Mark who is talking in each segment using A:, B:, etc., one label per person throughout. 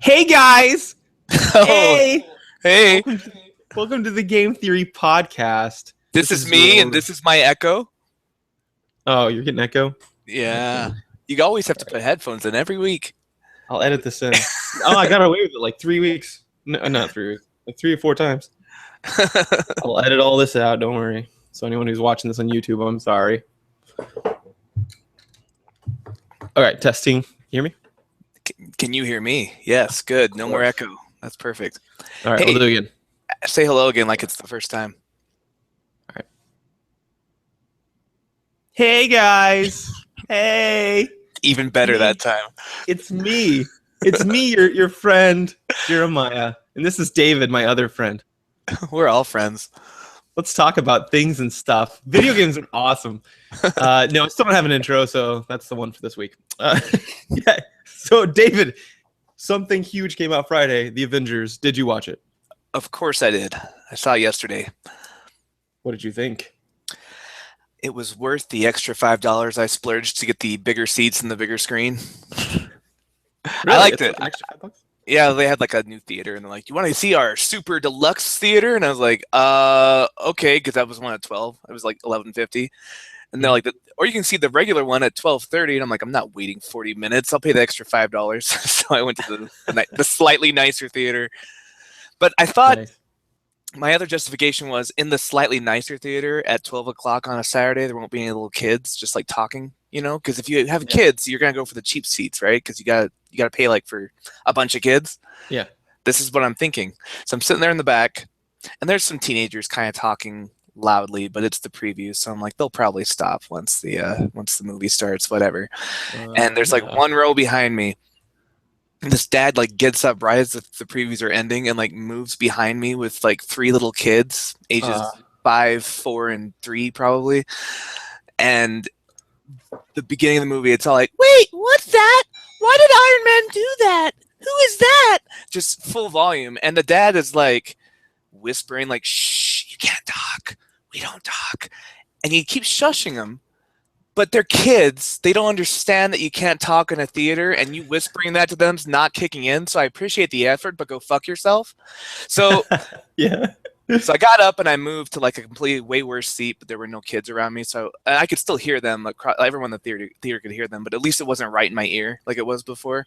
A: Hey guys!
B: Oh,
A: Hey!
B: hey,
A: Welcome to the Game Theory podcast.
B: this
A: This
B: is
A: is
B: me and
A: your.
B: this is my Echo.
A: Oh, you're getting echo?
B: Yeah. You always have to put headphones in every week.
A: I'll edit this in. Oh, I got away with it like 3 weeks. No, not 3 weeks. Like 3 or 4 times. I'll edit all this out. Don't worry. So anyone who's watching this on YouTube, I'm sorry. All right, testing. Hear me?
B: Can you hear me? Yes, good. No more echo. That's perfect.
A: All right,
B: Hey.
A: we'll do it again.
B: Say hello again like it's the first time.
A: Hey guys! Hey!
B: Even better that time.
A: It's me. It's me, your friend, Jeremiah. And this is David, my other friend.
B: We're all friends.
A: Let's talk about things and stuff. Video games are awesome. No, I still don't have an intro, so that's the one for this week. Yeah. So, David, something huge came out Friday, The Avengers. Did you watch it?
B: Of course I did. I saw it yesterday.
A: What did you think?
B: It was worth the extra $5 I splurged to get the bigger seats and the bigger screen. I liked it.
A: An extra $5?
B: Yeah, they had like a new theater, and they're like, "You want to see our super deluxe theater?" And I was like, okay," because that was one at 12. It was like 11:50, and they're like, "Or you can see the regular one at 12:30." And I'm like, "I'm not waiting 40 minutes. I'll pay the extra $5." So I went to the slightly nicer theater. But I thought
A: Nice.
B: my other justification was in the slightly nicer theater at 12 o'clock on a Saturday, there won't be any little kids just like talking, because if you have kids, you're going to go for the cheap seats, right? Because you got to pay like for a bunch of kids.
A: Yeah.
B: This is what I'm thinking. So I'm sitting there in the back, and there's some teenagers kind of talking loudly, but it's the preview, so I'm like, they'll probably stop once the movie starts, whatever. And there's like one row behind me. And this dad like gets up right as the previews are ending and like moves behind me with like three little kids, ages 5, 4, and 3 probably. And the beginning of the movie, it's all like, "Wait, what's that? Why did Iron Man do that? Who is that?" Just full volume. And the dad is like whispering like, "Shh, you can't talk. We don't talk." And he keeps shushing them. But they're kids. They don't understand that you can't talk in a theater, and you whispering that to them is not kicking in. So I appreciate the effort, but go fuck yourself. So
A: Yeah.
B: so I got up and I moved to like a completely way worse seat, but there were no kids around me, so I could still hear them. Everyone in the theater could hear them, but at least it wasn't right in my ear like it was before.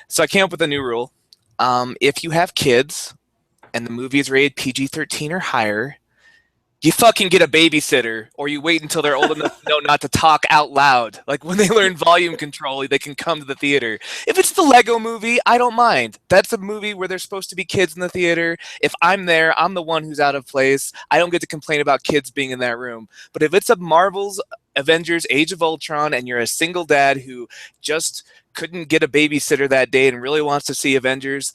B: So I came up with a new rule: if you have kids and the movie is rated PG-13 or higher, you fucking get a babysitter, or you wait until they're old enough to know not to talk out loud. Like when they learn volume control, they can come to the theater. If it's the Lego movie, I don't mind. That's a movie where there's supposed to be kids in the theater. If I'm there, I'm the one who's out of place. I don't get to complain about kids being in that room. But if it's a Marvel's Avengers Age of Ultron and you're a single dad who just couldn't get a babysitter that day and really wants to see Avengers,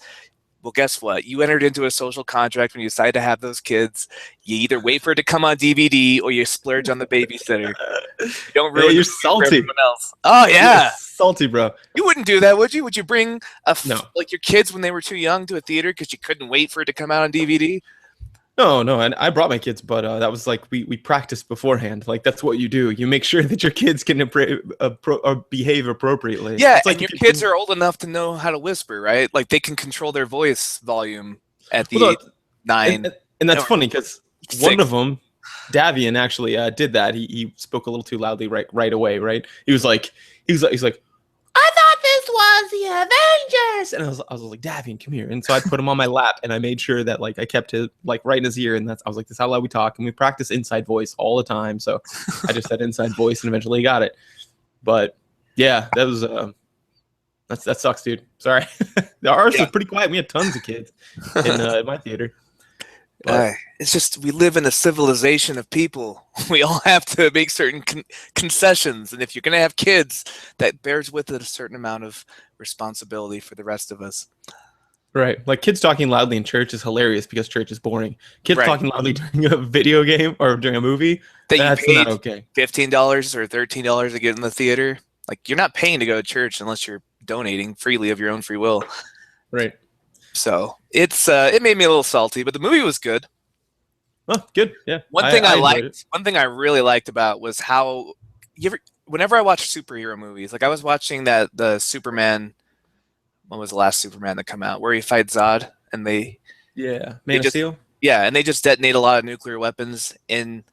B: well, guess what? You entered into a social contract when you decide to have those kids. You either wait for it to come on DVD or you splurge on the babysitter. You don't ruin
A: you're
B: the movie for
A: salty.
B: everyone else. Oh yeah,
A: You're salty, bro.
B: you wouldn't do that, would you? Would you bring
A: No.
B: like your kids when they were too young to a theater because you couldn't wait for it to come out on DVD?
A: No, and I brought my kids, but that was like we practiced beforehand. Like that's what you do. You make sure that your kids can behave appropriately.
B: Yeah,
A: It's like
B: and your kids are old enough to know how to whisper, right? Like they can control their voice volume at the
A: Well,
B: age of 9.
A: and that's
B: or
A: funny because
B: 6.
A: one of them, Davian, actually did that. He spoke a little too loudly right away. Right? He's like, I thought this was the Avengers, and I was like, Davian, come here. And so I put him on my lap, and I made sure that like I kept it like right in his ear, and I was like, this is how loud we talk, and we practice inside voice all the time. So I just said inside voice, and eventually got it. But yeah, that was that sucks, dude. Sorry. Ours was pretty quiet. We had tons of kids in my theater. But
B: It's just we live in a civilization of people. We all have to make certain concessions, and if you're going to have kids, that bears with it a certain amount of responsibility for the rest of us.
A: right, like kids talking loudly in church is hilarious because church is boring. Kids
B: Right.
A: talking loudly during a video game or during a movie, that's
B: you
A: not
B: paid
A: okay.
B: $15 or $13 to get in the theater. Like you're not paying to go to church unless you're donating freely of your own free will.
A: Right.
B: So it made me a little salty, but the movie was good.
A: Oh, good. Yeah.
B: One thing I really liked about was how whenever I watch superhero movies, like I was watching the Superman What was the last Superman that come out where he fights Zod and
A: Yeah,
B: they
A: Man of
B: just
A: Steel.
B: yeah, and they just detonate a lot of nuclear weapons in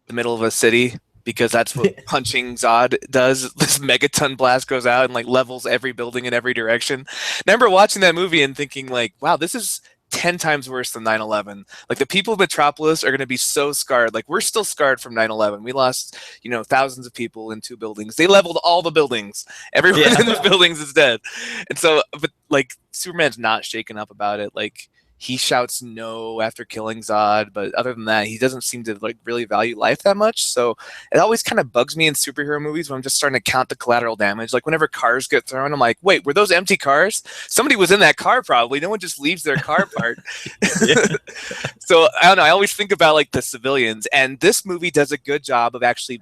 B: the middle of a city because that's what punching Zod does. This megaton blast goes out and like levels every building in every direction. I remember watching that movie and thinking like, wow, this is 10 times worse than 9/11. Like the people of Metropolis are going to be so scarred. Like we're still scarred from 9/11. We lost, thousands of people in 2 buildings. They leveled all the buildings. Everyone
A: Yeah.
B: in those buildings is dead. And so, but like Superman's not shaken up about it. Like he shouts no after killing Zod, but other than that, he doesn't seem to like really value life that much. So it always kind of bugs me in superhero movies when I'm just starting to count the collateral damage. Like whenever cars get thrown, I'm like, wait, were those empty cars? Somebody was in that car probably. No one just leaves their car parked. So I don't know. I always think about like the civilians, and this movie does a good job of actually,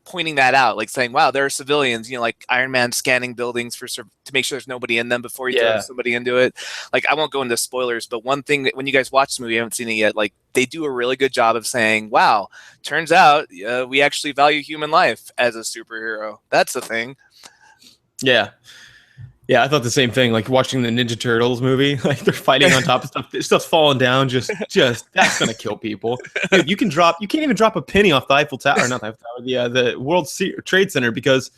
B: pointing that out, like saying, wow, there are civilians, like Iron Man scanning buildings to make sure there's nobody in them before he throws somebody into it. Like I won't go into spoilers, but one thing that when you guys watch the movie, I haven't seen it yet, like they do a really good job of saying, wow, turns out we actually value human life as a superhero. That's the thing.
A: Yeah. Yeah, I thought the same thing. Like watching the Ninja Turtles movie, like they're fighting on top of stuff. Stuff's falling down. Just that's gonna kill people. Dude, you can't even drop a penny off the Eiffel Tower, or not the Eiffel Tower, the World Trade Center because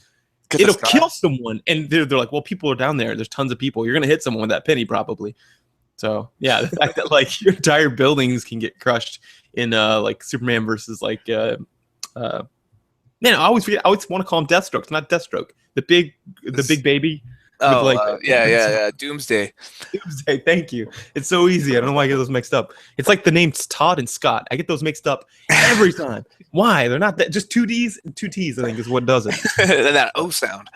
A: it'll kill someone. And they're like, well, people are down there. There's tons of people. You're gonna hit someone with that penny probably. So yeah, the fact that like your entire buildings can get crushed in like Superman versus like man, I always want to call him Deathstroke. It's not Deathstroke. The big baby.
B: Yeah. Doomsday.
A: Doomsday, thank you. It's so easy. I don't know why I get those mixed up. It's like the names Todd and Scott. I get those mixed up every time. Why? They're not that. Just 2 D's and 2 T's, I think, is what does it.
B: And that O sound.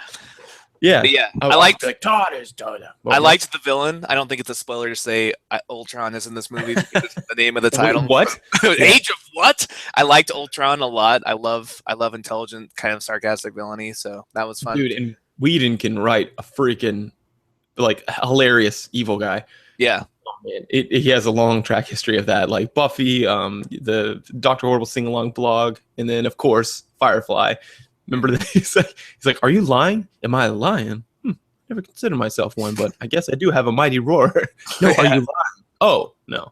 A: Yeah.
B: But yeah.
A: I liked like Todd is Todd.
B: I liked the villain. I don't think it's a spoiler to say Ultron is in this movie because it's the name of the title.
A: What?
B: Age of what? I liked Ultron a lot. I love intelligent, kind of sarcastic villainy, so that was fun.
A: Dude, and Whedon can write a freaking like hilarious evil guy.
B: Yeah.
A: Oh, man. He has a long track history of that, like Buffy, the Dr. Horrible sing-along blog, and then of course Firefly. Remember that he's like, "Are you lying? Am I lying? Never considered myself one, but I guess I do have a mighty roar." No, are you lying? Oh no.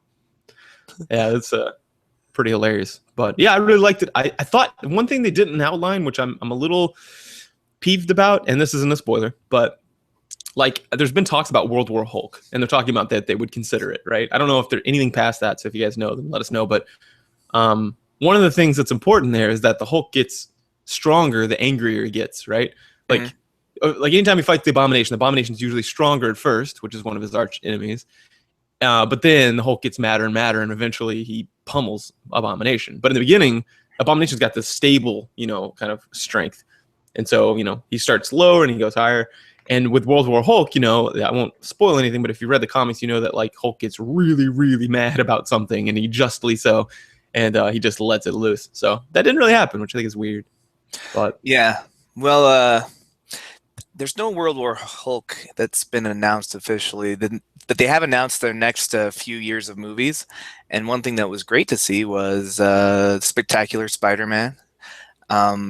A: Yeah, it's pretty hilarious. But yeah, I really liked it. I thought one thing they didn't outline, which I'm a little peeved about, and this isn't a spoiler, but like there's been talks about World War Hulk, and they're talking about that they would consider it, right? I don't know if there's anything past that, so if you guys know, then let us know. But one of the things that's important there is that the Hulk gets stronger the angrier he gets, right? Like like anytime he fights the Abomination's usually stronger at first, which is one of his arch enemies. But then the Hulk gets madder and madder, and eventually he pummels Abomination. But in the beginning, Abomination's got this stable, kind of strength. And so, he starts lower and he goes higher. And with World War Hulk, I won't spoil anything, but if you read the comics, you know that like Hulk gets really, really mad about something, and he justly so, and he just lets it loose. So that didn't really happen, which I think is weird. But
B: yeah, well, there's no World War Hulk that's been announced officially. But they have announced their next few years of movies, and one thing that was great to see was Spectacular Spider-Man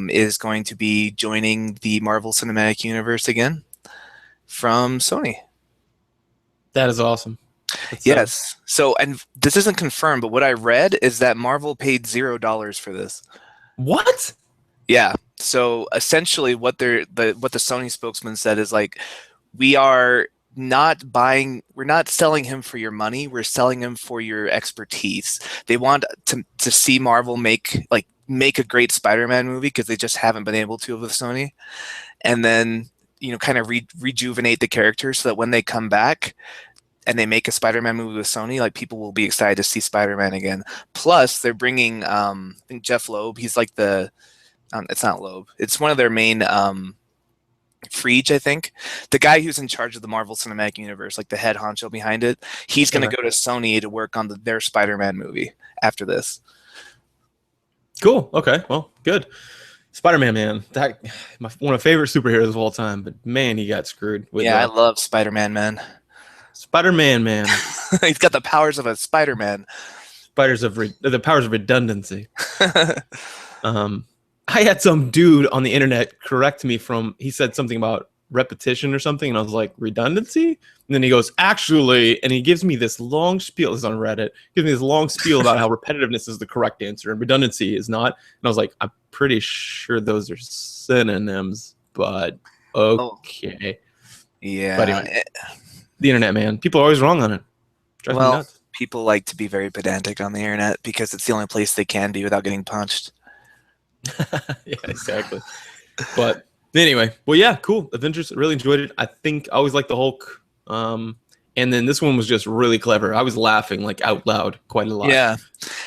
B: is going to be joining the Marvel Cinematic Universe again from Sony.
A: That is awesome.
B: Yes. So, and this isn't confirmed, but what I read is that Marvel paid $0 for this.
A: What?
B: Yeah. So essentially, what the Sony spokesman said is like, we're not selling him for your money. We're selling him for your expertise. They want to see Marvel make a great Spider-Man movie because they just haven't been able to with Sony, and then kind of rejuvenate the characters so that when they come back and they make a Spider-Man movie with Sony, like people will be excited to see Spider-Man again. Plus, they're bringing I think Jeff Loeb. He's like it's not Loeb. It's one of their main Friedge, I think, the guy who's in charge of the Marvel Cinematic Universe, like the head honcho behind it. He's going to go to Sony to work on their Spider-Man movie after this.
A: Cool. Okay. Well, good. Spider-Man, man. One of my favorite superheroes of all time, but man, he got screwed.
B: I love Spider-Man, man.
A: Spider-Man, man.
B: He's got the powers of a Spider-Man.
A: The powers of redundancy. I had some dude on the internet correct me he said something about repetition or something, and I was like, redundancy? And then he goes, actually, and he gives me this long spiel. This is on Reddit. Gives me this long spiel about how repetitiveness is the correct answer and redundancy is not. And I was like, I'm pretty sure those are synonyms, but okay.
B: Yeah.
A: But anyway, the internet, man. People are always wrong on it. Drives me
B: Well,
A: nuts.
B: people like to be very pedantic on the internet because it's the only place they can be without getting punched.
A: Yeah, exactly. But anyway, well, yeah, cool. Avengers, really enjoyed it. I think I always liked the Hulk. And then this one was just really clever. I was laughing like out loud quite a lot.
B: Yeah,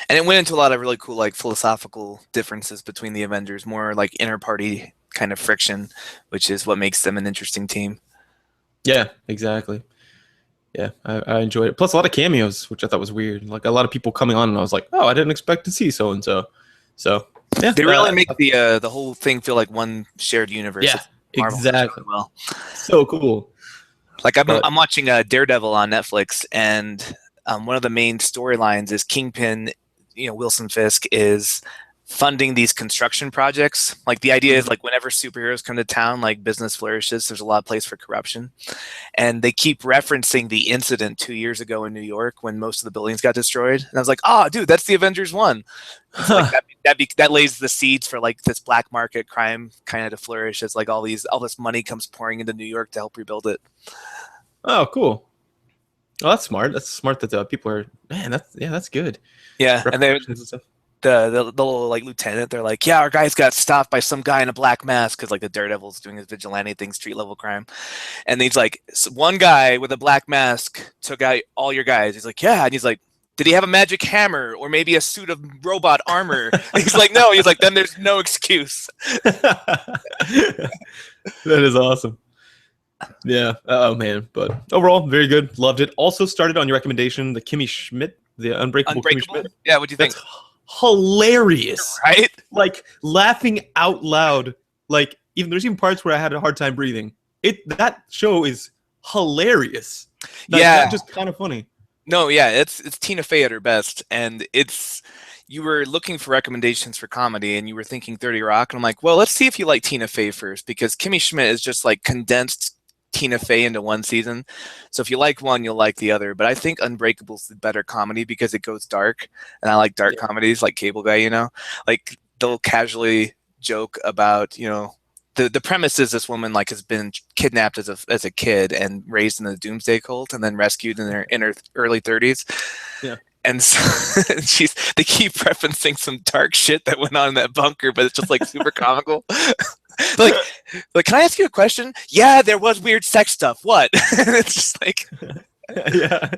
B: and it went into a lot of really cool like philosophical differences between the Avengers, more like inter-party kind of friction, which is what makes them an interesting team.
A: Yeah, exactly. Yeah, I enjoyed it. Plus a lot of cameos, which I thought was weird. Like a lot of people coming on, and I was like, oh, I didn't expect to see so and so. So yeah,
B: They really make the whole thing feel like one shared universe.
A: Yeah,
B: Marvel does
A: exactly.
B: really well.
A: So cool.
B: Like I'm watching Daredevil on Netflix, and one of the main storylines is Kingpin. Wilson Fisk is funding these construction projects. Like the idea is like whenever superheroes come to town, like business flourishes, there's a lot of place for corruption. And they keep referencing the incident 2 years ago in New York when most of the buildings got destroyed. And I was like, oh, dude, that's the Avengers 1. Like that lays the seeds for like this black market crime kind of to flourish as like all this money comes pouring into New York to help rebuild it.
A: Oh, cool. Oh, that's smart. That's smart that people are, man, that's good.
B: Yeah. And they're, the little like lieutenant, they're like, yeah, our guys got stopped by some guy in a black mask because like the Daredevil's doing his vigilante thing, street level crime, and he's like, one guy with a black mask took out all your guys. He's like, yeah, and he's like, did he have a magic hammer or maybe a suit of robot armor? He's like, no. He's like, then there's no excuse.
A: That is awesome. Yeah. Oh man, but overall, very good. Loved it. Also started on your recommendation, the Kimmy Schmidt, the Unbreakable Kimmy Schmidt.
B: Yeah. What do you think?
A: That's hilarious,
B: right?
A: Like laughing out loud. Like there's even parts where I had a hard time breathing. That show is hilarious. Not just kind of funny.
B: No, yeah, it's Tina Fey at her best, and you were looking for recommendations for comedy, and you were thinking 30 Rock, and I'm like, well, let's see if you like Tina Fey first, because Kimmy Schmidt is just like condensed Tina Fey into one season. So if you like one, you'll like the other. But I think Unbreakable's the better comedy because it goes dark, and I like dark comedies, like Cable Guy. Like they'll casually joke about the premise is this woman like has been kidnapped as a kid and raised in the doomsday cult and then rescued in her early 30s. Yeah. And so they keep referencing some dark shit that went on in that bunker, but it's just like super comical. like, can I ask you a question? Yeah, there was weird sex stuff. What? It's just like,
A: yeah,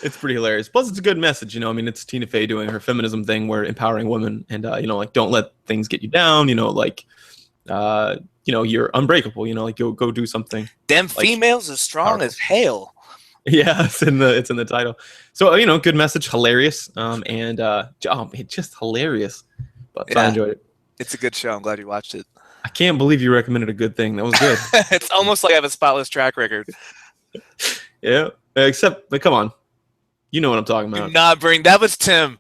A: it's pretty hilarious. Plus, it's a good message. I mean, it's Tina Fey doing her feminism thing, where empowering women, and like don't let things get you down. You're unbreakable. Like go do something.
B: Them females as strong as hail.
A: Yeah, it's in the title. So good message, hilarious, and just hilarious. But I enjoyed it.
B: It's a good show. I'm glad you watched it.
A: I can't believe you recommended a good thing. That was good.
B: It's almost like I have a spotless track record.
A: Yeah, except come on, you know what I'm talking about.
B: Do not bring that was Tim.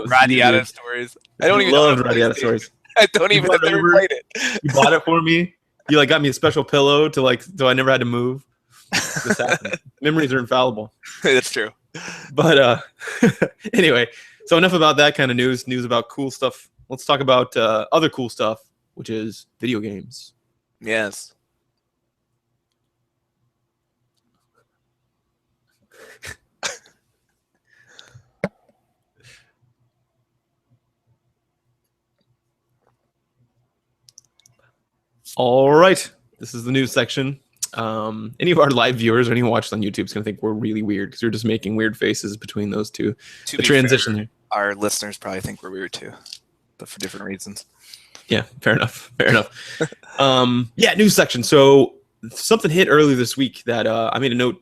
B: Radiata Stories. I don't even
A: love Radiata Stories.
B: I don't even have never played it.
A: You bought it for me. You got me a special pillow so I never had to move. This happened. Memories are infallible.
B: That's true.
A: But anyway, so enough about that kind of news about cool stuff. Let's talk about other cool stuff, which is video games.
B: Yes.
A: All right. This is the news section. Any of our live viewers or anyone watching on YouTube is going to think we're really weird because you're just making weird faces between those two. The transition
B: fair, our listeners probably think we're weird too, but for different reasons.
A: Yeah, fair enough. Yeah, news section. So something hit earlier this week that I made a note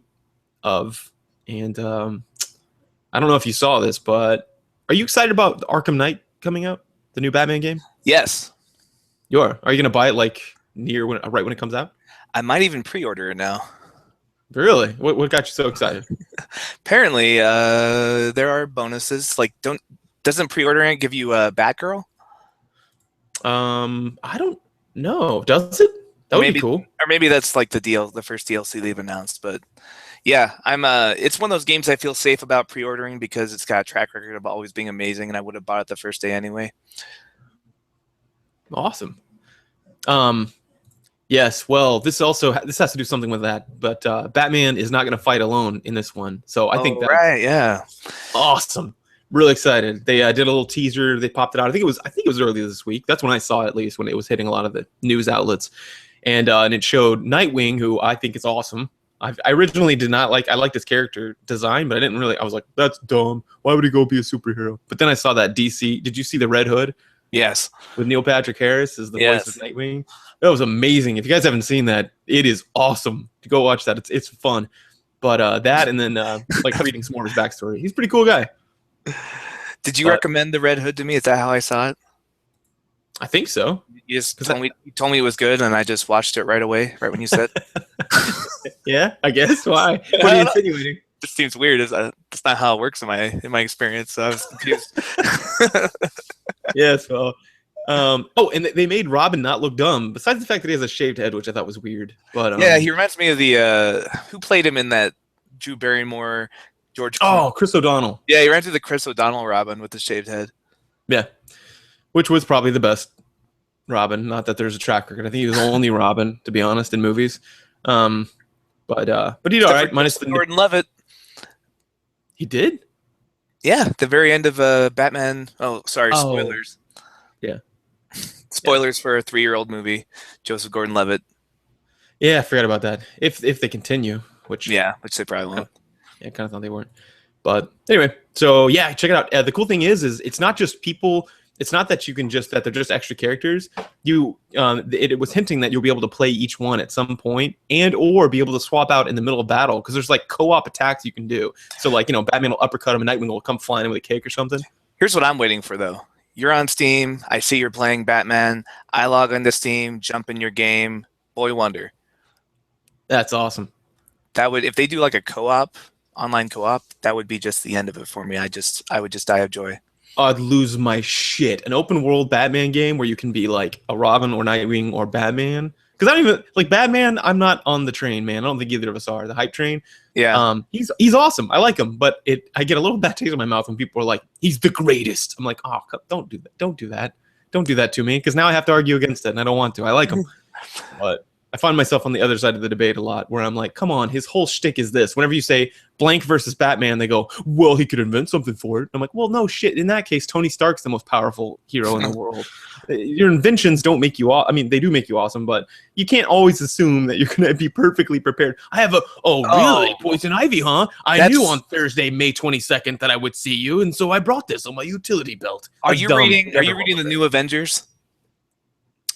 A: of, and I don't know if you saw this, but are you excited about Arkham Knight coming out, the new Batman game?
B: Yes.
A: You are. Are you going to buy it like right when it comes out?
B: I might even pre-order it now.
A: Really? What got you so excited?
B: Apparently, there are bonuses. Like, doesn't pre-ordering give you a Batgirl?
A: I don't know. Does it? That would be cool.
B: Or maybe that's like the first DLC they've announced. But yeah, it's one of those games I feel safe about pre-ordering because it's got a track record of always being amazing, and I would have bought it the first day anyway.
A: Awesome. Yes. Well, this has to do something with that. But Batman is not going to fight alone in this one, so I think that's
B: right. Yeah.
A: awesome. Really excited. They did a little teaser. They popped it out. I think it was earlier this week. That's when I saw it, at least when it was hitting a lot of the news outlets, and it showed Nightwing, who I think is awesome. I originally did not like. I liked his character design, but I didn't really. I was like, that's dumb. Why would he go be a superhero? But then I saw that DC. Did you see the Red Hood?
B: Yes.
A: With Neil Patrick Harris as the voice of Nightwing. That was amazing. If you guys haven't seen that, it is awesome. To go watch that. It's fun. But that and then like reading some more of his backstory. He's a pretty cool guy.
B: Did you recommend the Red Hood to me? Is that how I saw it?
A: I think so.
B: You just told me it was good, and I just watched it right away, right when you said.
A: Yeah, I guess. Why? What are you insinuating?
B: This seems weird. That's not how it works in my experience. So I was confused.
A: Yes. Well. And they made Robin not look dumb. Besides the fact that he has a shaved head, which I thought was weird. But
B: yeah, he reminds me of the who played him in that Drew Barrymore, George.
A: Oh, Chris O'Donnell.
B: Yeah, he ran through the Chris O'Donnell Robin with the shaved head.
A: Yeah, which was probably the best Robin. Not that there's a track record. I think he was the only Robin, to be honest, in movies. But he did all right. Minus the
B: Gordon-Levitt.
A: He did.
B: Yeah, the very end of Batman. Oh, sorry, spoilers.
A: Yeah.
B: Spoilers for a 3-year-old movie. Joseph Gordon-Levitt.
A: Yeah, I forgot about that. If they continue, which
B: they probably won't.
A: Yeah, I kind of thought they weren't. But anyway, so yeah, check it out. The cool thing is it's not just people. It's not that that they're just extra characters. It was hinting that you'll be able to play each one at some point or be able to swap out in the middle of battle because there's like co-op attacks you can do. So like, Batman will uppercut him and Nightwing will come flying in with a cake or something.
B: Here's what I'm waiting for though. You're on Steam. I see you're playing Batman. I log into Steam, jump in your game. Boy wonder.
A: That's awesome.
B: That would, if they do like a online co-op, that would be just the end of it for me. I would just die of joy.
A: I'd lose my shit. An open world Batman game where you can be like a Robin or Nightwing or Batman. Because I don't even like Batman. I'm not on the train, man. I don't think either of us are. The hype train.
B: Yeah.
A: He's awesome. I like him, but I get a little bad taste in my mouth when people are like, "He's the greatest." I'm like, "Oh, don't do that. Don't do that. Don't do that to me." Because now I have to argue against it, and I don't want to. I like him, but I find myself on the other side of the debate a lot, where I'm like, "Come on, his whole shtick is this." Whenever you say blank versus Batman, they go, "Well, he could invent something for it." I'm like, "Well, no shit. In that case, Tony Stark's the most powerful hero in the world. Your inventions don't make you they do make you awesome, but you can't always assume that you're going to be perfectly prepared." I have really? Poison Ivy, huh? I knew on Thursday, May 22nd that I would see you, and so I brought this on my utility belt.
B: Are you reading the new Avengers?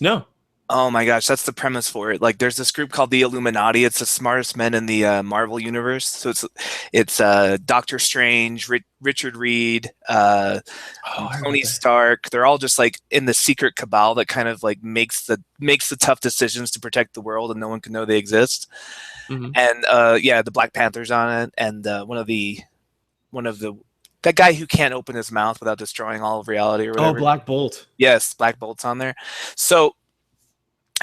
A: No.
B: Oh my gosh, that's the premise for it. Like, there's this group called the Illuminati. It's the smartest men in the Marvel universe. So it's Doctor Strange, Richard Reed, Tony Stark. They're all just like in the secret cabal that kind of like makes the tough decisions to protect the world, and no one can know they exist. Mm-hmm. And the Black Panther's on it, and one of the that guy who can't open his mouth without destroying all of reality or whatever.
A: Oh, Black Bolt.
B: Yes, Black Bolt's on there. So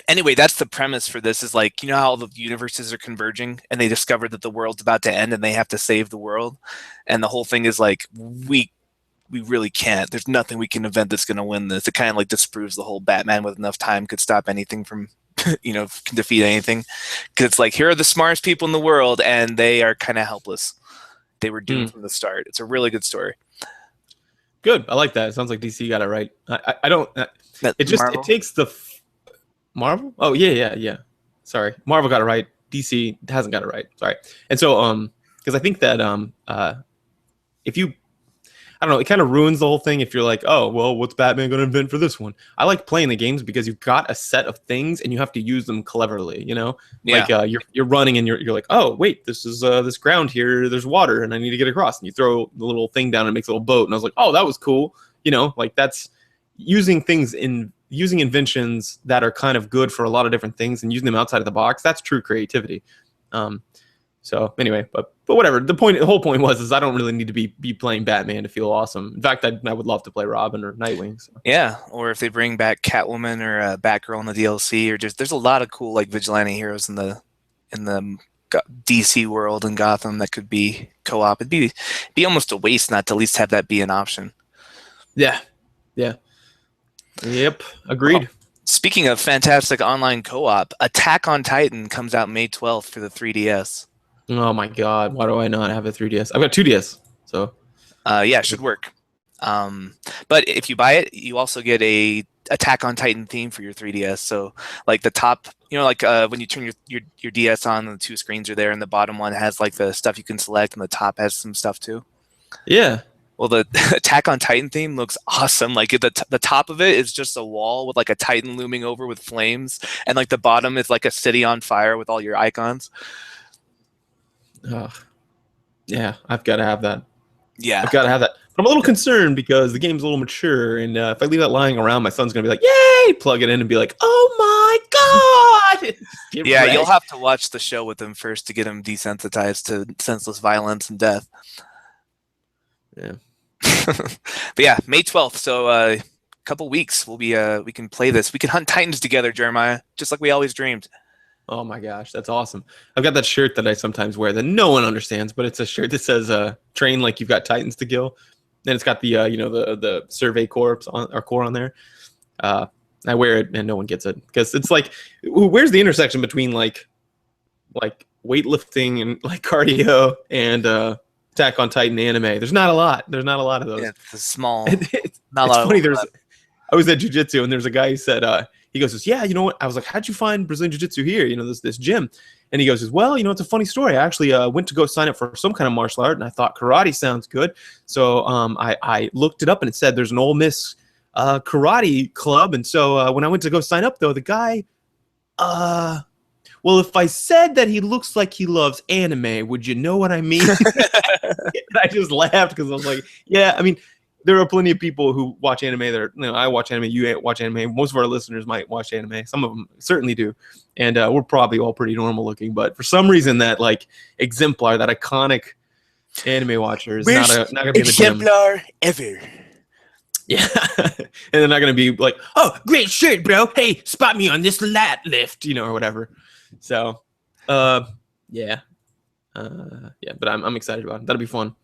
B: anyway, that's the premise for this, is like, how all the universes are converging and they discover that the world's about to end and they have to save the world. And the whole thing is like, we really can't. There's nothing we can invent that's going to win this. It kind of like disproves the whole Batman with enough time could stop anything from, can defeat anything. Because it's like, here are the smartest people in the world and they are kind of helpless. They were doomed from the start. It's a really good story.
A: Good. I like that. It sounds like DC got it right. I don't. It takes the Marvel. Oh yeah. Sorry, Marvel got it right. DC hasn't got it right. Sorry. And so because I think that if you, I don't know, it kind of ruins the whole thing if you're like, oh well, what's Batman going to invent for this one? I like playing the games because you've got a set of things and you have to use them cleverly. Like you're running and you're like, oh wait, this is this ground here. There's water and I need to get across. And you throw the little thing down and it makes a little boat. And I was like, oh, that was cool. Like that's using inventions that are kind of good for a lot of different things and using them outside of the box. That's true creativity. So anyway, but whatever. The whole point is I don't really need to be playing Batman to feel awesome. In fact, I would love to play Robin or Nightwing. So.
B: Yeah, or if they bring back Catwoman or Batgirl in the DLC, or just there's a lot of cool like vigilante heroes in the DC world and Gotham that could be co-op. It'd be almost a waste not to at least have that be an option.
A: Yeah. Yep. Agreed.
B: Well, speaking of fantastic online co-op, Attack on Titan comes out May 12th for the 3DS.
A: Oh my God! Why do I not have a 3DS? I've got 2DS. So.
B: Yeah, it should work. But if you buy it, you also get a Attack on Titan theme for your 3DS. So like the top, like when you turn your DS on, the two screens are there, and the bottom one has like the stuff you can select, and the top has some stuff too.
A: Yeah.
B: Well, the Attack on Titan theme looks awesome. Like the top of it is just a wall with like a Titan looming over with flames, and like the bottom is like a city on fire with all your icons.
A: Yeah, I've got to have that.
B: Yeah,
A: I've got to have that. But I'm a little concerned because the game's a little mature, and if I leave that lying around, my son's gonna be like, "Yay!" Plug it in and be like, "Oh my God!"
B: Yeah, you'll have to watch the show with him first to get him desensitized to senseless violence and death.
A: Yeah.
B: But yeah, May 12th. So a couple weeks we can play this. We can hunt Titans together, Jeremiah, just like we always dreamed.
A: Oh my gosh, that's awesome. I've got that shirt that I sometimes wear that no one understands, but it's a shirt that says train like you've got Titans to kill. And it's got the the survey corps on there. I wear it and no one gets it because it's like, where's the intersection between like weightlifting and like cardio and Attack on Titan anime? There's not a lot of those.
B: Yeah, it's small.
A: It's funny. I was at jiu-jitsu and there's a guy who said he goes, "Yeah, you know what?" I was like, "How'd you find Brazilian jiu-jitsu here? This gym?" And he goes, "Well, it's a funny story. I actually went to go sign up for some kind of martial art, and I thought karate sounds good. So I looked it up, and it said there's an Ole Miss karate club. And so when I went to go sign up, though, the guy, well, if I said that he looks like he loves anime, would you know what I mean?" And I just laughed because I was like, "Yeah, I mean." There are plenty of people who watch anime that are, I watch anime, you watch anime. Most of our listeners might watch anime. Some of them certainly do. And we're probably all pretty normal looking. But for some reason, that like exemplar, that iconic anime watcher is not going to be in the gym.
B: Exemplar ever.
A: Yeah. And they're not going to be like, "Oh, great shirt, bro. Hey, spot me on this lat lift, or whatever." So, yeah. But I'm excited about it. That'll be fun.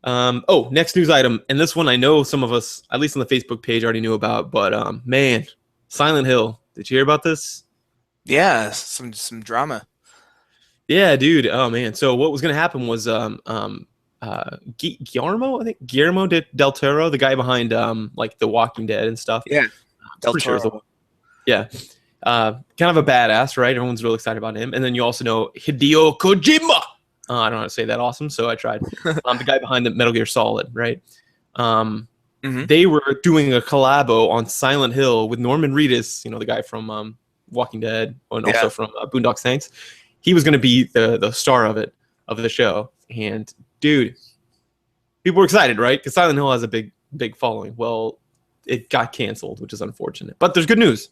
A: Next news item, and this one I know some of us, at least on the Facebook page, already knew about, but man, Silent Hill. Did you hear about this?
B: Yeah, some drama.
A: Yeah, dude. Oh man. So what was gonna happen was Guillermo del Toro, the guy behind like The Walking Dead and stuff.
B: Yeah,
A: Del Toro. Yeah. Kind of a badass, right? Everyone's real excited about him. And then you also know Hideo Kojima. I don't know how to say that awesome, so I tried. The guy behind the Metal Gear Solid, right? They were doing a collabo on Silent Hill with Norman Reedus, the guy from Walking Dead and also from Boondock Saints. He was going to be the star of the show. And dude, people were excited, right? Because Silent Hill has a big following. Well, it got canceled, which is unfortunate. But there's good news.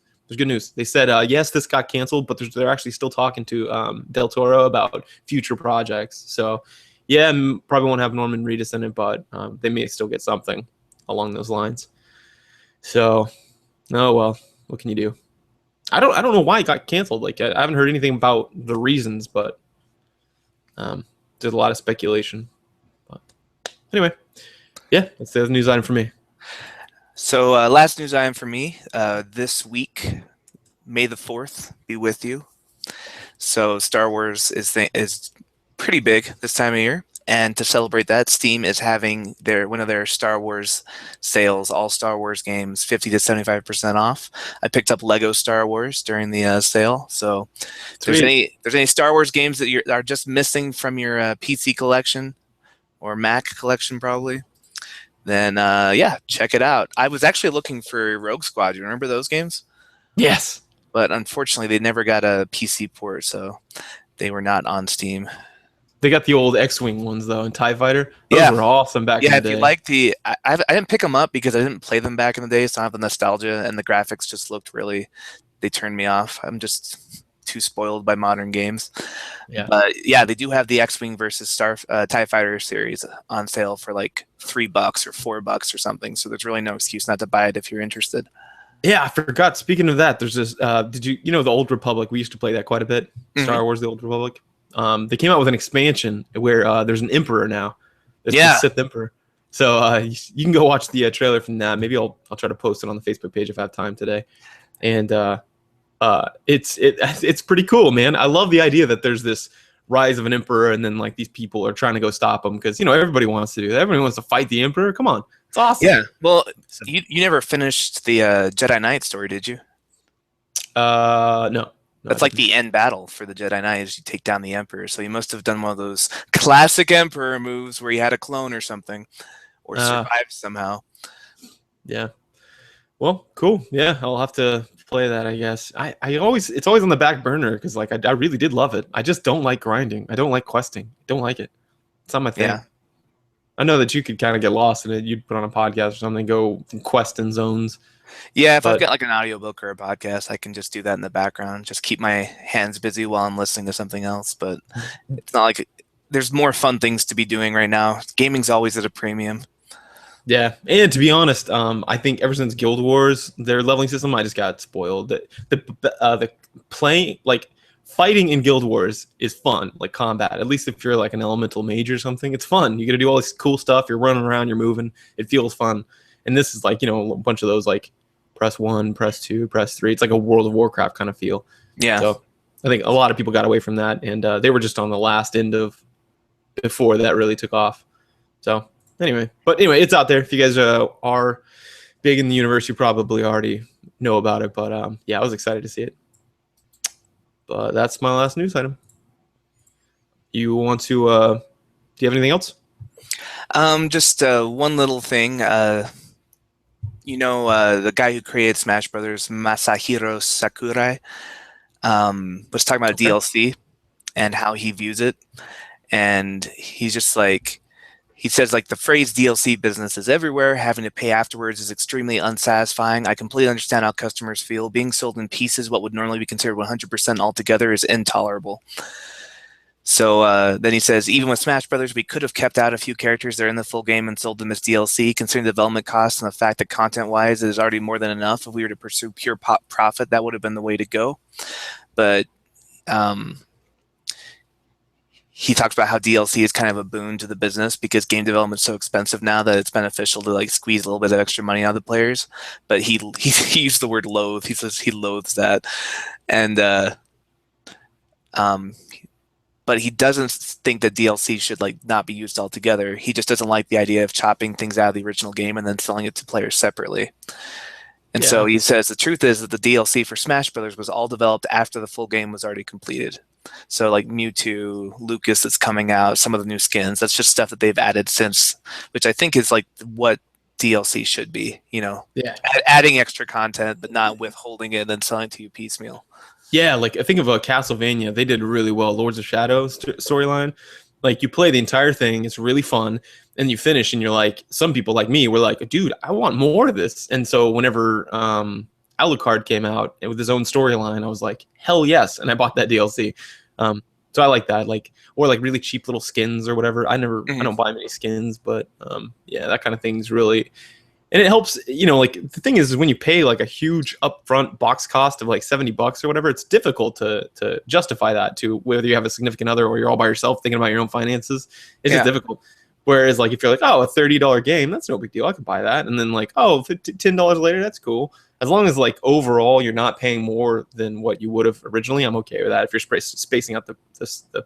A: They said, yes, this got canceled, but they're actually still talking to Del Toro about future projects. So, yeah, probably won't have Norman Reedus in it, but they may still get something along those lines. So, oh well, what can you do? I don't know why it got canceled. Like, I haven't heard anything about the reasons, but there's a lot of speculation. But anyway, yeah, that's the news item for me.
B: So last news item for me, this week, May the 4th be with you. So Star Wars is pretty big this time of year. And to celebrate that, Steam is having one of their Star Wars sales, all Star Wars games, 50 to 75% off. I picked up Lego Star Wars during the sale. So if there's any Star Wars games that are just missing from your PC collection or Mac collection probably, then check it out. I was actually looking for Rogue Squad. You remember those games?
A: Yes.
B: But unfortunately, they never got a PC port, so they were not on Steam.
A: They got the old X-Wing ones, though, and TIE Fighter. Those were awesome back in the day.
B: Yeah, if you like I didn't pick them up because I didn't play them back in the day, so I have the nostalgia, and the graphics just looked they turned me off. I'm just too spoiled by modern games.
A: Yeah.
B: But yeah, they do have the X-Wing versus TIE Fighter series on sale for like $3 or $4 or something. So there's really no excuse not to buy it if you're interested.
A: Yeah, I forgot. Speaking of that, there's this. Did you the Old Republic? We used to play that quite a bit. Star Wars: The Old Republic. They came out with an expansion where there's an Emperor now. There's the Sith Emperor. So you can go watch the trailer from that. Maybe I'll try to post it on the Facebook page if I have time today. And it's pretty cool, man. I love the idea that there's this rise of an emperor, and then like these people are trying to go stop him because everybody wants to do that. Everybody wants to fight the emperor. Come on, it's awesome.
B: Yeah. Well, you never finished the Jedi Knight story, did you?
A: No.
B: That's like the end battle for the Jedi Knight is you take down the Emperor. So you must have done one of those classic Emperor moves where you had a clone or something, or survived somehow.
A: Yeah. Well, cool. Yeah, I'll have to play that, I guess. It's always on the back burner because like I really did love it. I just don't like grinding. I don't like questing. I don't like it. It's not my thing.
B: Yeah.
A: I know that you could kind of get lost in it. You'd put on a podcast or something, go quest in zones.
B: Yeah, if I've got like an audiobook or a podcast, I can just do that in the background. Just keep my hands busy while I'm listening to something else. But it's not like there's more fun things to be doing right now. Gaming's always at a premium.
A: Yeah, and to be honest, I think ever since Guild Wars, their leveling system, I just got spoiled. The playing, like fighting in Guild Wars is fun, like combat. At least if you're like an elemental mage or something, it's fun. You get to do all this cool stuff. You're running around, you're moving. It feels fun. And this is like a bunch of those like press 1, press 2, press 3. It's like a World of Warcraft kind of feel.
B: Yeah.
A: So I think a lot of people got away from that, and they were just on the last end of before that really took off. So. Anyway, it's out there. If you guys are big in the universe, you probably already know about it. But yeah, I was excited to see it. But that's my last news item. You want to? Do you have anything else?
B: Just one little thing. The guy who created Smash Brothers, Masahiro Sakurai, was talking about DLC and how he views it, and he's just like. He says, like, the phrase DLC business is everywhere. Having to pay afterwards is extremely unsatisfying. I completely understand how customers feel. Being sold in pieces, what would normally be considered 100% altogether, is intolerable. So then he says, even with Smash Brothers, we could have kept out a few characters that are in the full game and sold them as DLC. Considering the development costs and the fact that content-wise it is already more than enough, if we were to pursue pure profit, that would have been the way to go. But he talks about how DLC is kind of a boon to the business because game development is so expensive now that it's beneficial to like squeeze a little bit of extra money out of the players. But he used the word loathe. He says he loathes that, and but he doesn't think that DLC should like not be used altogether. He just doesn't like the idea of chopping things out of the original game and then selling it to players separately. And so he says the truth is that the DLC for Smash Brothers was all developed after the full game was already completed. So like Mewtwo, Lucas that's coming out, some of the new skins, that's just stuff that they've added since, which I think is like what DLC should be, adding extra content, but not withholding it and then selling it to you piecemeal.
A: Yeah, like I think of Castlevania, they did really well. Lords of Shadow storyline, like you play the entire thing, it's really fun, and you finish and you're like, some people like me were like, dude, I want more of this. And so whenever Alucard came out with his own storyline, I was like, hell yes, and I bought that DLC. So I like that, like, or like really cheap little skins or whatever. I don't buy many skins, but yeah, that kind of thing's really, and it helps. Like the thing is when you pay like a huge upfront box cost of like $70 or whatever, it's difficult to justify that to whether you have a significant other or you're all by yourself thinking about your own finances. It's just difficult. Whereas like if you're like, oh, a $30 game, that's no big deal, I can buy that, and then like, oh, $10 later, that's cool. As long as like overall you're not paying more than what you would have originally, I'm okay with that. If you're spacing out the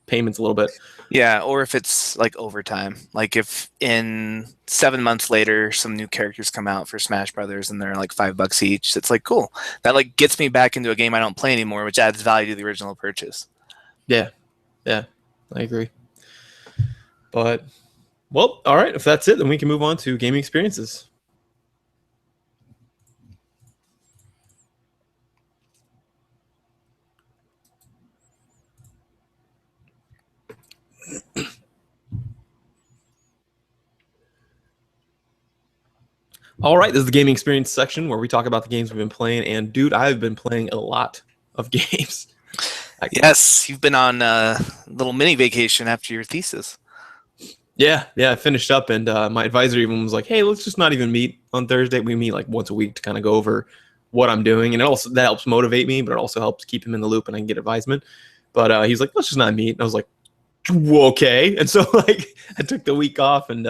A: payments a little bit.
B: Yeah, or if it's like overtime. Like if in 7 months later some new characters come out for Smash Brothers and they're like $5 each, it's like cool. That like gets me back into a game I don't play anymore, which adds value to the original purchase. Yeah,
A: I agree. But well, all right. If that's it, then we can move on to gaming experiences. All right, this is the gaming experience section where we talk about the games we've been playing. And dude, I've been playing a lot of games.
B: Yes, you've been on a little mini vacation after your thesis.
A: Yeah, I finished up, and my advisor even was like, "Hey, let's just not even meet on Thursday. We meet like once a week to kind of go over what I'm doing, and that helps motivate me, but it also helps keep him in the loop, and I can get advisement." But he's like, "Let's just not meet." And I was like, "Okay." And so like I took the week off and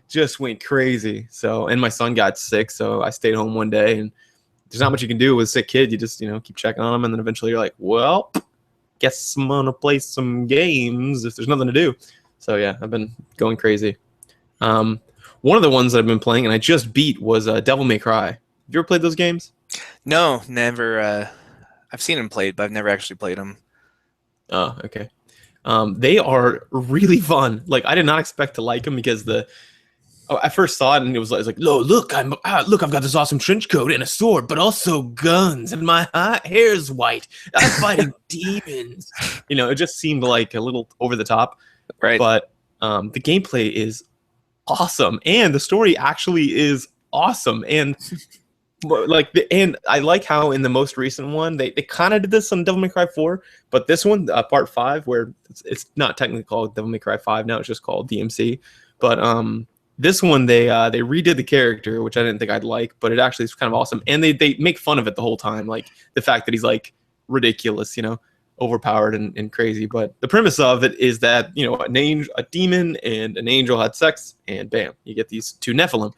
A: just went crazy. So and my son got sick, so I stayed home one day, and there's not much you can do with a sick kid. You just keep checking on him, and then eventually you're like, "Well, guess I'm gonna play some games if there's nothing to do." So yeah, I've been going crazy. One of the ones that I've been playing and I just beat was Devil May Cry. Have you ever played those games?
B: No, never. I've seen him played, but I've never actually played him.
A: Oh, okay. They are really fun. Like I did not expect to like them because I first saw it and it was like, "Oh, look, look, I've got this awesome trench coat and a sword, but also guns, and my hair's white. I'm fighting demons." It just seemed like a little over the top.
B: Right.
A: But the gameplay is awesome, and the story actually is awesome. And and I like how in the most recent one they kind of did this on Devil May Cry 4, but this one, part 5, where it's not technically called Devil May Cry 5 now, it's just called DMC. But this one they redid the character, which I didn't think I'd like, but it actually is kind of awesome. And they make fun of it the whole time, like the fact that he's like ridiculous, overpowered and crazy. But the premise of it is that a demon and an angel had sex, and bam, you get these two Nephilim,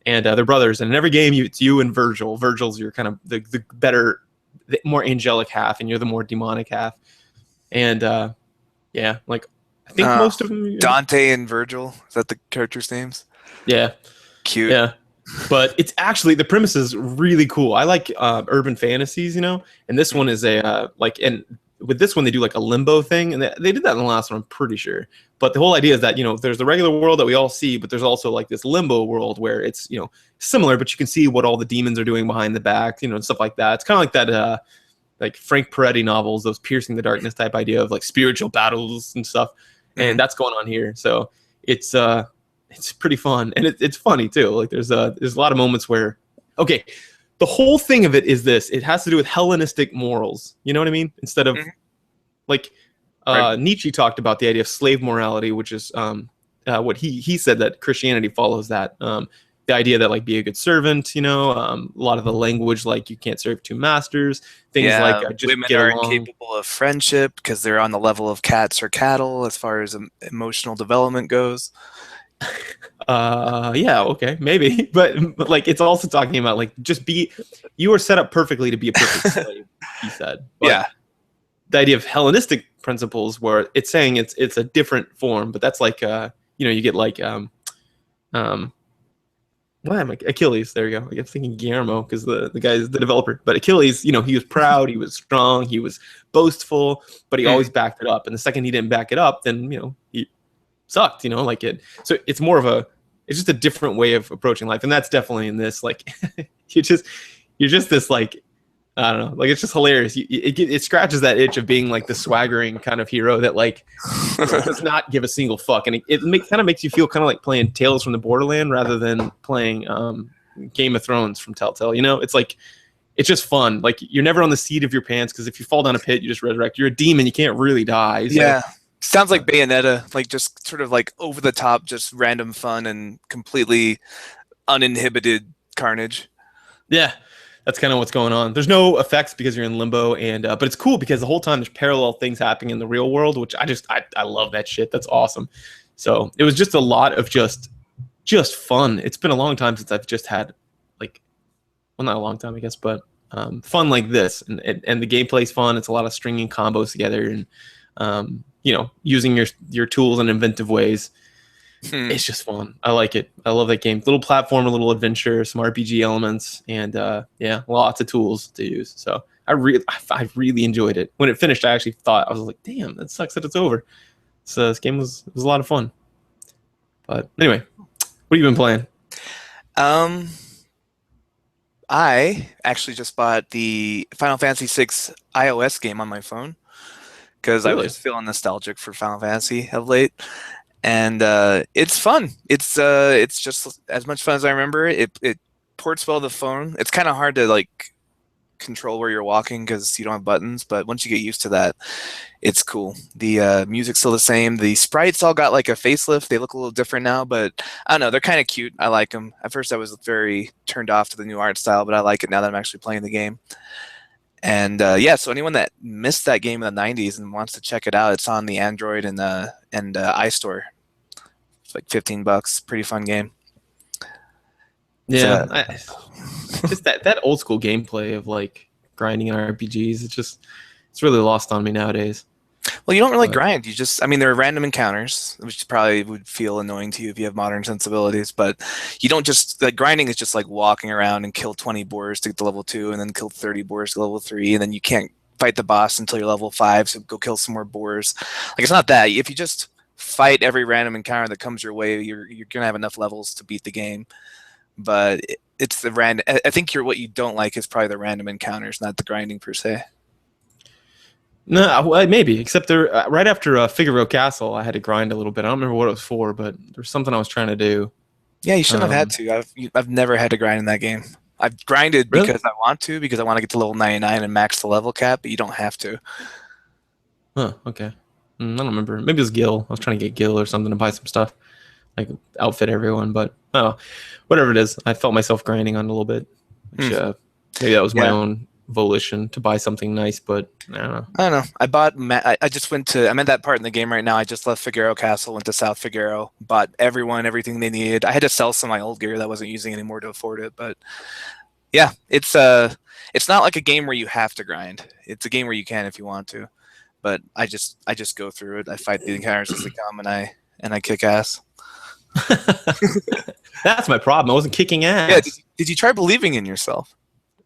A: and they're brothers. And in every game, it's you and Virgil. Virgil's your kind of the better, the more angelic half, and you're the more demonic half. And yeah, like I think most of them.
B: Dante and Virgil, is that the characters' names?
A: Yeah.
B: Cute.
A: Yeah. But it's actually, the premise is really cool. I like urban fantasies, and this one is and with this one they do like a limbo thing, and they did that in the last one, I'm pretty sure. But the whole idea is that there's the regular world that we all see, but there's also like this limbo world where it's similar, but you can see what all the demons are doing behind the back, and stuff like that. It's kind of like that like Frank Peretti novels, those Piercing the Darkness type idea of like spiritual battles and stuff, and that's going on here. So it's pretty fun, and it's funny too. Like there's a lot of moments where, okay, the whole thing of it is this: it has to do with Hellenistic morals. You know what I mean? Instead of like
B: Right.
A: Nietzsche talked about the idea of slave morality, which is what he said that Christianity follows that. The idea that like be a good servant, a lot of the language like you can't serve two masters, things like just
B: women
A: get
B: are
A: along.
B: incapable of friendship because they're on the level of cats or cattle as far as emotional development goes.
A: Yeah, okay, maybe. But like it's also talking about like you are set up perfectly to be a perfect slave, he said. But
B: Yeah.
A: the idea of Hellenistic principles where it's saying it's a different form, but that's like you get like why am I Achilles? There you go. I'm thinking Guillermo because the guy is the developer. But Achilles, he was proud, he was strong, he was boastful, but he always backed it up. And the second he didn't back it up, then he sucked. Like it. So it's more of it's just a different way of approaching life, and that's definitely in this. Like you're just this like, I don't know, like it's just hilarious. It scratches that itch of being like the swaggering kind of hero that like does not give a single fuck, and it kind of makes you feel kind of like playing Tales from the Borderland rather than playing Game of Thrones from Telltale. It's like it's just fun. Like you're never on the seat of your pants because if you fall down a pit, you just resurrect. You're a demon, you can't really die. So.
B: Yeah. Sounds like Bayonetta, like just sort of like over the top, just random fun and completely uninhibited carnage.
A: Yeah. That's kind of what's going on. There's no effects because you're in limbo, and but it's cool because the whole time there's parallel things happening in the real world, which I love that shit. That's awesome. So it was just a lot of just fun. It's been a long time since I've just had like, well, not a long time, I guess, but fun like this, and the gameplay's fun. It's a lot of stringing combos together, and using your tools in inventive ways. It's just fun. I like it. I love that game. Little platform, a little adventure, some RPG elements, and yeah, lots of tools to use. So I really enjoyed it. When it finished, I actually thought, I was like, damn, that sucks that it's over. So this game was a lot of fun. But anyway, what have you been playing?
B: I actually just bought the Final Fantasy VI iOS game on my phone because I
A: Really?
B: was feeling nostalgic for Final Fantasy of late. And it's fun. It's just as much fun as I remember. It ports well to the phone. It's kind of hard to like control where you're walking because you don't have buttons. But once you get used to that, it's cool. The music's still the same. The sprites all got like a facelift. They look a little different now, but I don't know. They're kind of cute. I like them. At first, I was very turned off to the new art style, but I like it now that I'm actually playing the game. And yeah, so anyone that missed that game in the '90s and wants to check it out, it's on the Android and iStore. It's like $15. Pretty fun game.
A: Yeah, just that old school gameplay of like grinding in RPGs. It's really lost on me nowadays.
B: Well, you don't really grind. I mean, there are random encounters, which probably would feel annoying to you if you have modern sensibilities, but you don't just, like, grinding is just like walking around and kill 20 boars to get to level 2 and then kill 30 boars to level 3, and then you can't fight the boss until you're level 5, so go kill some more boars. Like, it's not that. If you just fight every random encounter that comes your way, you're going to have enough levels to beat the game. But it's the random. I think what you don't like is probably the random encounters, not the grinding per se.
A: No, maybe. Except right after Figaro Castle, I had to grind a little bit. I don't remember what it was for, but there's something I was trying to do.
B: Yeah, you shouldn't have had to. I've never had to grind in that game. I've grinded because I want to get to level 99 and max the level cap, but you don't have to.
A: Huh, okay. I don't remember. Maybe it was Gil. I was trying to get Gil or something to buy some stuff, like outfit everyone, but whatever it is. I felt myself grinding on a little bit. Which, maybe that was my own volition to buy something nice, but I don't know. I
B: bought. I just went to. I'm at that part in the game right now. I just left Figaro Castle, went to South Figaro, bought everything they needed. I had to sell some of my old gear that I wasn't using anymore to afford it, but yeah, it's not like a game where you have to grind. It's a game where you can if you want to, but I just go through it. I fight the encounters as they come, and I kick ass.
A: That's my problem. I wasn't kicking ass.
B: Yeah, did you try believing in yourself?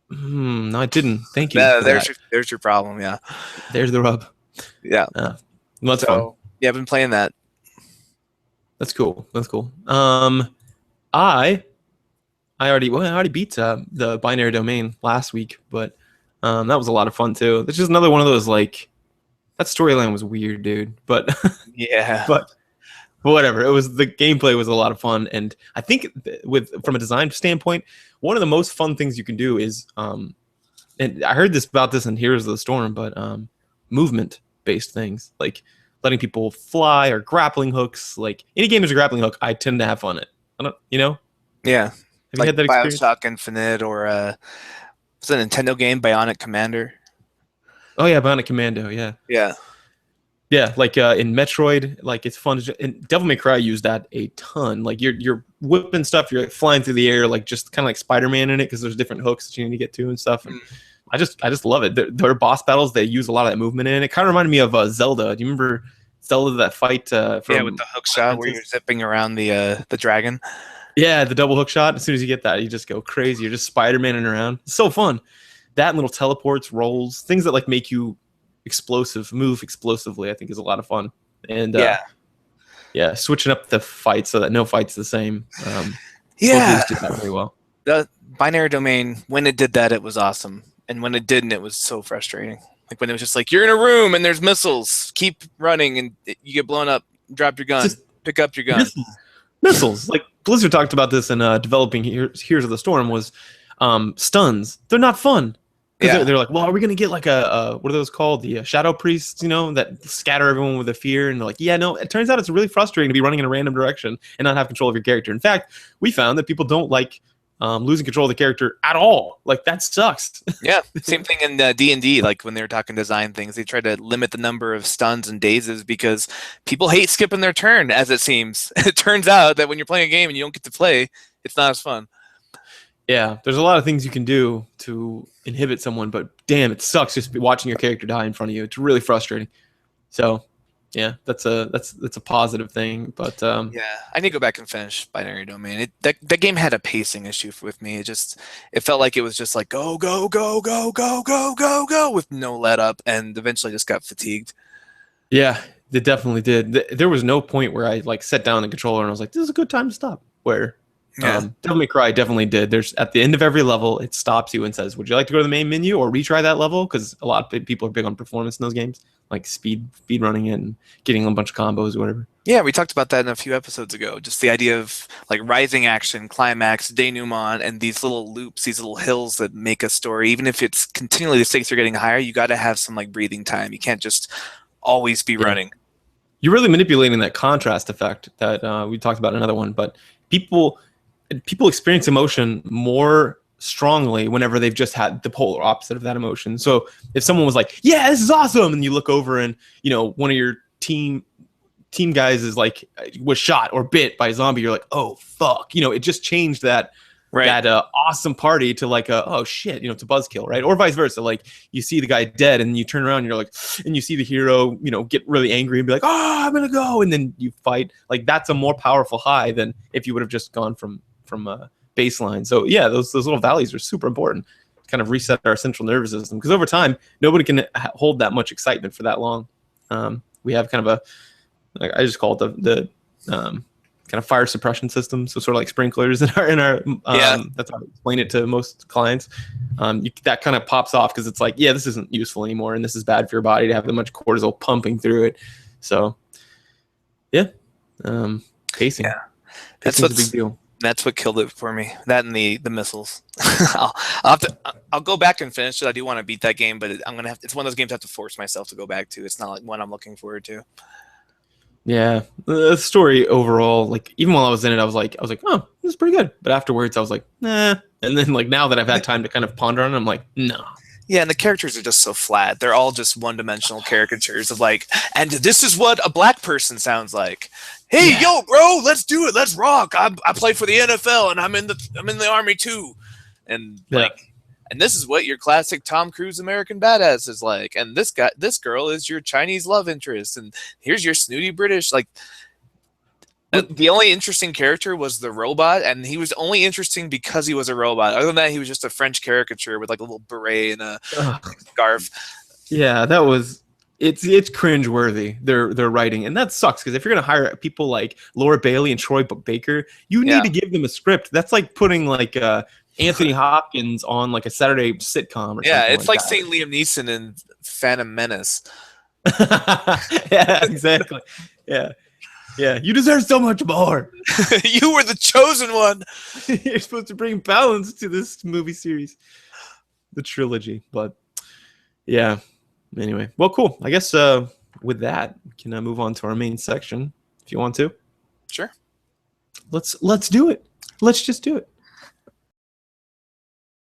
A: No, I didn't. Thank you.
B: There's your problem. Yeah,
A: there's the rub.
B: Yeah,
A: that's fun.
B: Yeah, I've been playing that.
A: That's cool. I already beat the Binary Domain last week, but that was a lot of fun too. It's just another one of those, like, that storyline was weird, dude. But
B: yeah,
A: but whatever. The gameplay was a lot of fun, and I think from a design standpoint, one of the most fun things you can do is and I heard about this in Heroes of the Storm, but movement based things, like letting people fly or grappling hooks. Like, any game there's a grappling hook, I tend to have fun at.
B: Yeah.
A: Have you had that experience?
B: BioShock Infinite, or it's a Nintendo game, Bionic Commander.
A: Oh yeah, Bionic Commando. Yeah. Yeah, like in Metroid, like, it's fun. And Devil May Cry used that a ton. Like, you're whipping stuff, you're like flying through the air, like just kind of like Spider-Man in it, because there's different hooks that you need to get to and stuff. And I just love it. Their boss battles, they use a lot of that movement in it. It kind of reminded me of Zelda. Do you remember Zelda, that fight? With
B: the hook shot where you're zipping around the dragon.
A: Yeah, the double hook shot. As soon as you get that, you just go crazy. You're just Spider-Man-ing around. It's so fun. That and little teleports, rolls, things that like make you move explosively, I think, is a lot of fun. And switching up the fights so that no fight's the same. Both did that very well.
B: The Binary Domain, when it did that, it was awesome, and when it didn't, it was so frustrating. Like, when it was just like, you're in a room and there's missiles, keep running, and you get blown up, drop your gun, pick up your gun.
A: Missiles. Like, Blizzard talked about this in developing Heroes of the Storm, was stuns. They're not fun. Because they're like, well, are we going to get like a what are those called? The Shadow Priests, that scatter everyone with a fear? And they're like, yeah, no, it turns out it's really frustrating to be running in a random direction and not have control of your character. In fact, we found that people don't like losing control of the character at all. Like, that sucks.
B: Yeah, same thing in D&D. Like, when they were talking design things, they tried to limit the number of stuns and dazes because people hate skipping their turn, as it seems. It turns out that when you're playing a game and you don't get to play, it's not as fun.
A: Yeah, there's a lot of things you can do to inhibit someone, but damn, it sucks just watching your character die in front of you. It's really frustrating. So, yeah, that's a positive thing. But
B: I need to go back and finish Binary Domain. That game had a pacing issue with me. It felt like it was just like go go go go go go go go with no let up, and eventually just got fatigued.
A: Yeah, it definitely did. There was no point where I like set down the controller and I was like, this is a good time to stop. Where
B: Yeah.
A: Devil May Cry definitely did. There's at the end of every level, it stops you and says, "Would you like to go to the main menu or retry that level?" Because a lot of people are big on performance in those games, like speed running it and getting a bunch of combos or whatever.
B: Yeah, we talked about that in a few episodes ago. Just the idea of like rising action, climax, denouement, and these little loops, these little hills that make a story. Even if it's continually the stakes are getting higher, you got to have some like breathing time. You can't just always be running.
A: You're really manipulating that contrast effect that we talked about in another one. But people experience emotion more strongly whenever they've just had the polar opposite of that emotion. So if someone was like, "Yeah, this is awesome," and you look over and one of your team guys is like was shot or bit by a zombie, you're like, "Oh fuck!" It just changed that awesome party to like oh shit, it's a buzzkill, right? Or vice versa. Like you see the guy dead and you turn around and you're like, and you see the hero, get really angry and be like, "Oh, I'm gonna go," and then you fight. Like that's a more powerful high than if you would have just gone from baseline. So yeah, those little valleys are super important. Kind of reset our central nervous system because over time nobody can hold that much excitement for that long. We have kind of I just call it the kind of fire suppression system. So sort of like sprinklers in our that's how I explain it to most clients. That kind of pops off because it's like, yeah, this isn't useful anymore, and this is bad for your body to have that much cortisol pumping through it. So yeah, pacing.
B: Yeah,
A: that's a big deal.
B: That's what killed it for me. That and the missiles. I'll go back and finish it. I do want to beat that game, but it's one of those games I have to force myself to go back to. It's not like one I'm looking forward to.
A: Yeah, the story overall, like even while I was in it, I was like, oh, this is pretty good. But afterwards, I was like, nah. And then like now that I've had time to kind of ponder on it, I'm like, no.
B: Yeah, and the characters are just so flat. They're all just one-dimensional caricatures of like, and this is what a black person sounds like. Hey, yo, bro, let's do it. Let's rock. I play for the NFL, and I'm in the Army too. And like, and this is what your classic Tom Cruise American badass is like. And this girl is your Chinese love interest. And here's your snooty British. Like, the only interesting character was the robot, and he was only interesting because he was a robot. Other than that, he was just a French caricature with like a little beret and a scarf.
A: Yeah, that was it's cringeworthy. Their writing, and that sucks because if you're gonna hire people like Laura Bailey and Troy Baker, you need to give them a script. That's like putting like Anthony Hopkins on like a Saturday sitcom. Or
B: yeah, it's like
A: that.
B: seeing Liam Neeson in Phantom Menace.
A: Yeah, exactly. Yeah. Yeah, you deserve so much more.
B: You were the chosen one.
A: You're supposed to bring balance to this movie series, the trilogy. But yeah, anyway, well, cool. I guess with that, we can move on to our main section if you want to.
B: Sure.
A: Let's do it. Let's just do it.